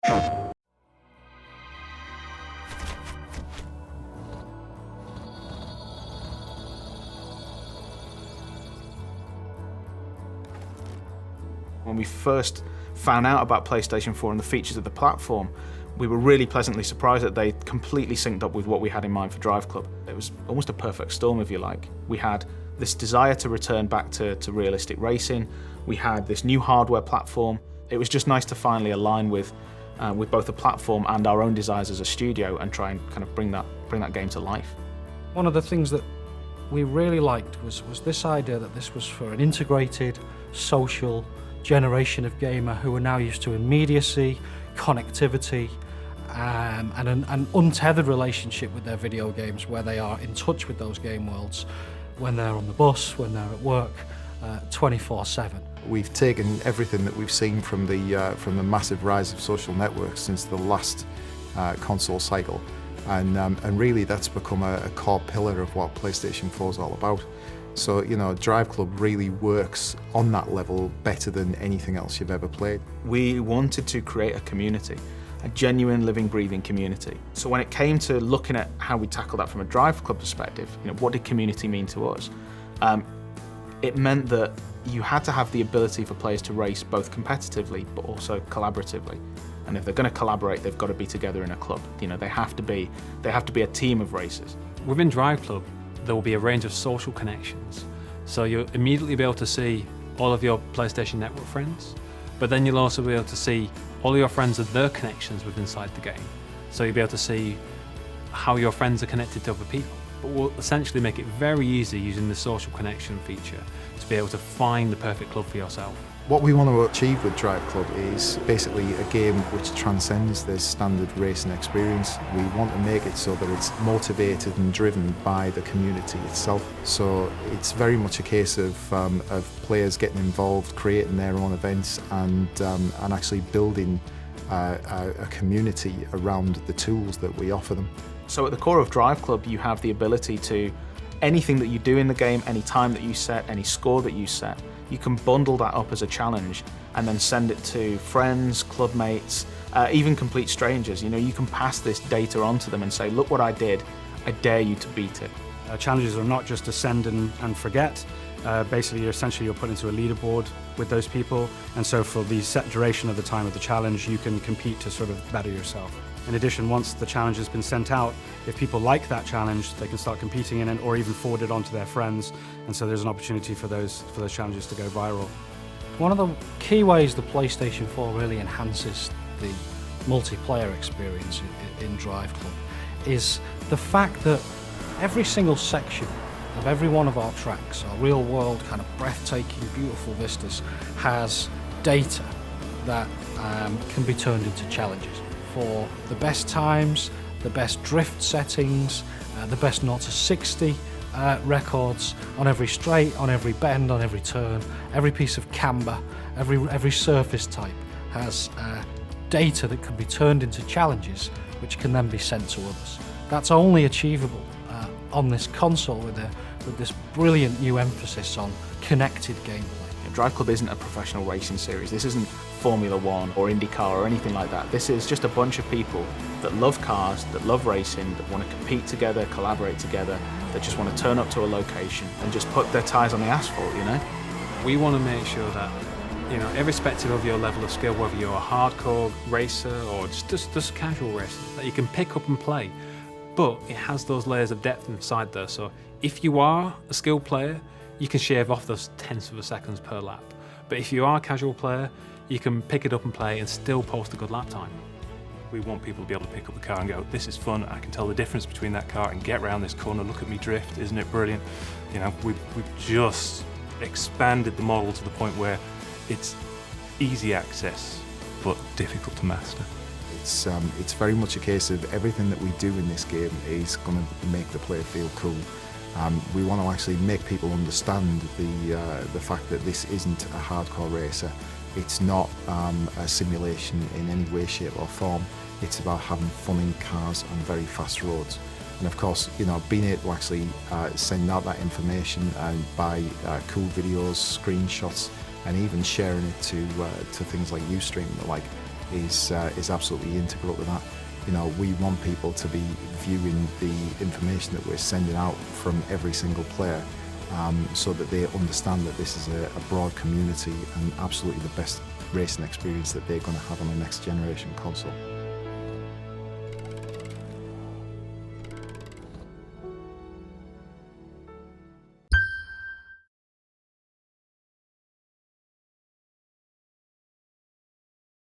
When we first found out about PlayStation 4 and the features of the platform, we were really pleasantly surprised that they completely synced up with what we had in mind for Drive Club. It was almost a perfect storm, if you like. We had this desire to return back to realistic racing. We had this new hardware platform. It was just nice to finally align with both the platform and our own desires as a studio and try and kind of bring that game to life. One of the things that we really liked was this idea that this was for an integrated, social generation of gamer who are now used to immediacy, connectivity, and an untethered relationship with their video games, where they are in touch with those game worlds when they're on the bus, when they're at work, 24/7. We've taken everything that we've seen from the massive rise of social networks since the last console cycle, and really that's become a core pillar of what PlayStation 4 is all about. So, you know, Drive Club really works on that level better than anything else you've ever played. We wanted to create a community, a genuine, living, breathing community. So when it came to looking at how we tackle that from a Drive Club perspective, you know, what did community mean to us? It meant that you had to have the ability for players to race both competitively but also collaboratively. And if they're going to collaborate, they've got to be together in a club. You know, they have to be a team of racers. Within Drive Club, there will be a range of social connections. So you'll immediately be able to see all of your PlayStation Network friends, but then you'll also be able to see all of your friends and their connections within inside the game. So you'll be able to see how your friends are connected to other people. But we'll essentially make it very easy using the social connection feature to be able to find the perfect club for yourself. What we want to achieve with Drive Club is basically a game which transcends the standard racing experience. We want to make it so that it's motivated and driven by the community itself. So it's very much a case of players getting involved, creating their own events, and actually building a community around the tools that we offer them. So at the core of Drive Club, you have the ability to, anything that you do in the game, any time that you set, any score that you set, you can bundle that up as a challenge and then send it to friends, club mates, even complete strangers. You know, you can pass this data on to them and say, look what I did, I dare you to beat it. Challenges are not just to send and forget. Basically, you're put into a leaderboard with those people, and so for the set duration of the time of the challenge, you can compete to sort of better yourself. In addition, once the challenge has been sent out, if people like that challenge, they can start competing in it or even forward it on to their friends, and so there's an opportunity for those challenges to go viral. One of the key ways the PlayStation 4 really enhances the multiplayer experience in Drive Club is the fact that every single section of every one of our tracks, our real-world kind of breathtaking, beautiful vistas, has data that can be turned into challenges for the best times, the best drift settings, the best 0 to 60 records on every straight, on every bend, on every turn, every piece of camber, every surface type has data that can be turned into challenges which can then be sent to others. That's only achievable on this console with this brilliant new emphasis on connected gameplay. Drive Club isn't a professional racing series. This isn't Formula One or IndyCar or anything like that. This is just a bunch of people that love cars, that love racing, that want to compete together, collaborate together, that just want to turn up to a location and just put their tyres on the asphalt, you know? We want to make sure that, you know, irrespective of your level of skill, whether you're a hardcore racer or just casual racer, that you can pick up and play. But it has those layers of depth inside there, so if you are a skilled player, you can shave off those tenths of a seconds per lap. But if you are a casual player, you can pick it up and play and still post a good lap time. We want people to be able to pick up the car and go, this is fun, I can tell the difference between that car and get around this corner, look at me drift, isn't it brilliant? You know, we've just expanded the model to the point where it's easy access, but difficult to master. It's very much a case of everything that we do in this game is going to make the player feel cool. We want to actually make people understand the fact that this isn't a hardcore racer. It's not a simulation in any way, shape or form. It's about having fun in cars on very fast roads. And of course, you know, being able to actually send out that information and buy cool videos, screenshots, and even sharing it to things like Ustream, like is absolutely integral to that. You know, we want people to be viewing the information that we're sending out from every single player, so that they understand that this is a broad community and absolutely the best racing experience that they're going to have on the next generation console.